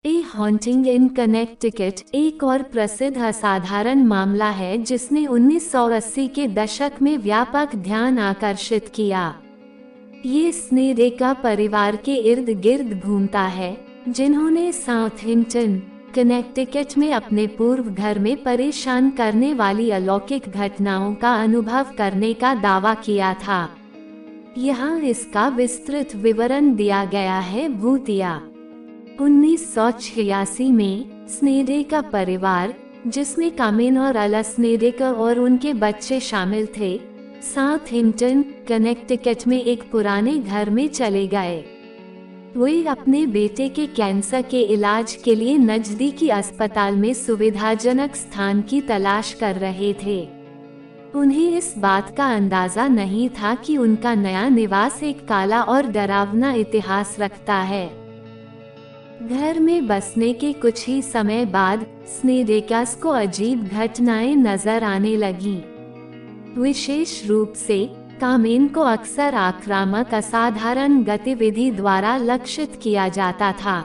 ए haunting इन Connecticut एक और प्रसिद्ध असाधारण मामला है जिसने 1980 के दशक में व्यापक ध्यान आकर्षित किया। ये स्नेडेका परिवार के इर्द गिर्द घूमता है, जिन्होंने साउथहैम्पटन, कनेक्टिकट में अपने पूर्व घर में परेशान करने वाली अलौकिक घटनाओं का अनुभव करने का दावा किया था। यहाँ इसका विस्तृत विवरण दिया गया है। भूतिया 1986 में स्नेडेका परिवार, जिसमें कामिन और अला स्नेडेका और उनके बच्चे शामिल थे, साउथहैम्पटन, कनेक्टिकट में एक पुराने घर में चले गए। वे अपने बेटे के कैंसर के इलाज के लिए नजदीकी अस्पताल में सुविधाजनक स्थान की तलाश कर रहे थे। उन्हें इस बात का अंदाजा नहीं था कि उनका नया निवास एक काला और डरावना इतिहास रखता है। घर में बसने के कुछ ही समय बाद स्नेडेकास को अजीब घटनाएं नजर आने लगीं। विशेष रूप से कामेन को अक्सर आक्रामक असाधारण गतिविधि द्वारा लक्षित किया जाता था।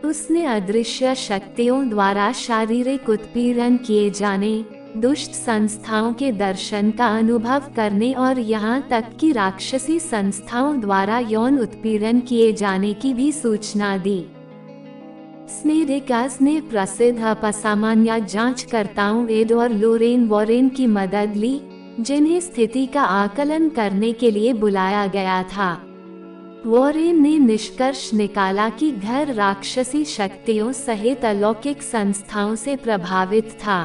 उसने अदृश्य शक्तियों द्वारा शारीरिक उत्पीड़न किए जाने, दुष्ट संस्थाओं के दर्शन का अनुभव करने और यहाँ तक कि राक्षसी संस्थाओं द्वारा यौन उत्पीड़न किए जाने की भी सूचना दी। स्नेडेकास ने प्रसिद्ध असामान्य जांचकर्ताओं एड और लोरेन वॉरेन की मदद ली, जिन्हें स्थिति का आकलन करने के लिए बुलाया गया था। वॉरेन ने निष्कर्ष निकाला कि घर राक्षसी शक्तियों सहित अलौकिक संस्थाओं से प्रभावित था।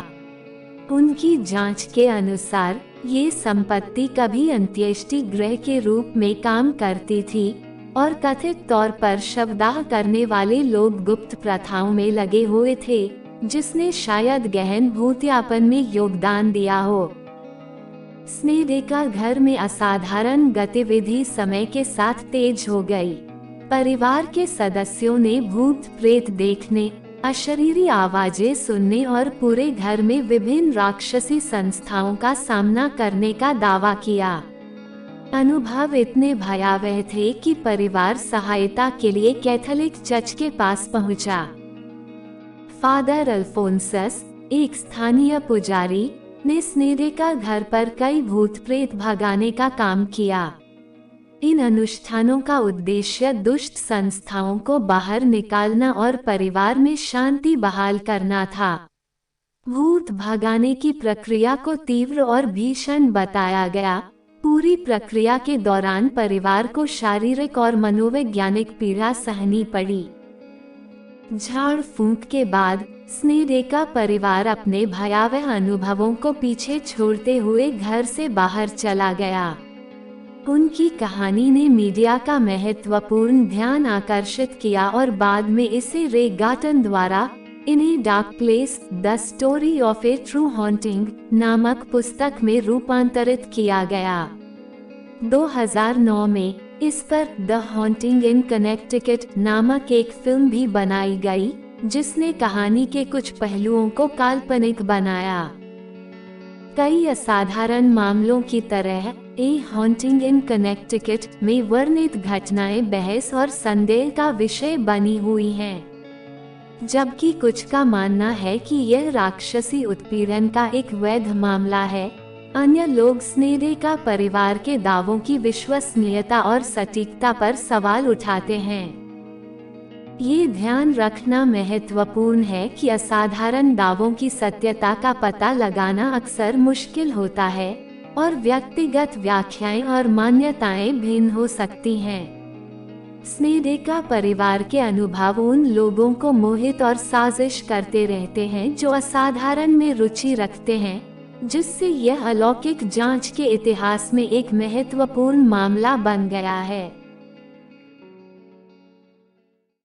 उनकी जांच के अनुसार ये संपत्ति कभी अंत्येष्टि गृह के रूप में काम करती थी और कथित तौर पर शवदाह करने वाले लोग गुप्त प्रथाओं में लगे हुए थे, जिसने शायद गहन भूतियापन में योगदान दिया हो। स्नेडेका घर में असाधारण गतिविधि समय के साथ तेज हो गई। परिवार के सदस्यों ने भूत प्रेत देखने, अशरीरी आवाजें सुनने और पूरे घर में विभिन्न राक्षसी संस्थाओं का सामना करने का दावा किया। अनुभव इतने भयावह थे कि परिवार सहायता के लिए कैथोलिक चर्च के पास पहुंचा। फादर अल्फोंसस, एक स्थानीय पुजारी, ने स्नेडेका घर पर कई भूत प्रेत भगाने का काम किया। इन अनुष्ठानों का उद्देश्य दुष्ट संस्थाओं को बाहर निकालना और परिवार में शांति बहाल करना था। भूत भगाने की प्रक्रिया को तीव्र और भीषण बताया गया। पूरी प्रक्रिया के दौरान परिवार को शारीरिक और मनोवैज्ञानिक पीड़ा सहनी पड़ी। झाड़ फूंक के बाद स्नेडेका परिवार अपने भयावह अनुभवों को पीछे छोड़ते हुए घर से बाहर चला गया। उनकी कहानी ने मीडिया का महत्वपूर्ण ध्यान आकर्षित किया और बाद में इसे रे गार्टन द्वारा इन्हें dark place, the story of A true haunting नामक पुस्तक में रूपांतरित किया गया। 2009 में इस पर द हॉन्टिंग इन कनेक्टिकट नामक एक फिल्म भी बनाई गई, जिसने कहानी के कुछ पहलुओं को काल्पनिक बनाया। कई असाधारण मामलों की तरह ए हॉन्टिंग इन कनेक्टिकट में वर्णित घटनाएं बहस और संदेह का विषय बनी हुई हैं, जबकि कुछ का मानना है कि यह राक्षसी उत्पीड़न का एक वैध मामला है। अन्य लोग स्नेडेका परिवार के दावों की विश्वसनीयता और सटीकता पर सवाल उठाते हैं। ये ध्यान रखना महत्वपूर्ण है कि असाधारण दावों की सत्यता का पता लगाना अक्सर मुश्किल होता है और व्यक्तिगत व्याख्याएं और मान्यताएं भिन्न हो सकती हैं। स्नेडेका परिवार के अनुभव उन लोगों को मोहित और साजिश करते रहते हैं जो असाधारण में रुचि रखते हैं, जिससे यह अलौकिक जांच के इतिहास में एक महत्वपूर्ण मामला बन गया है।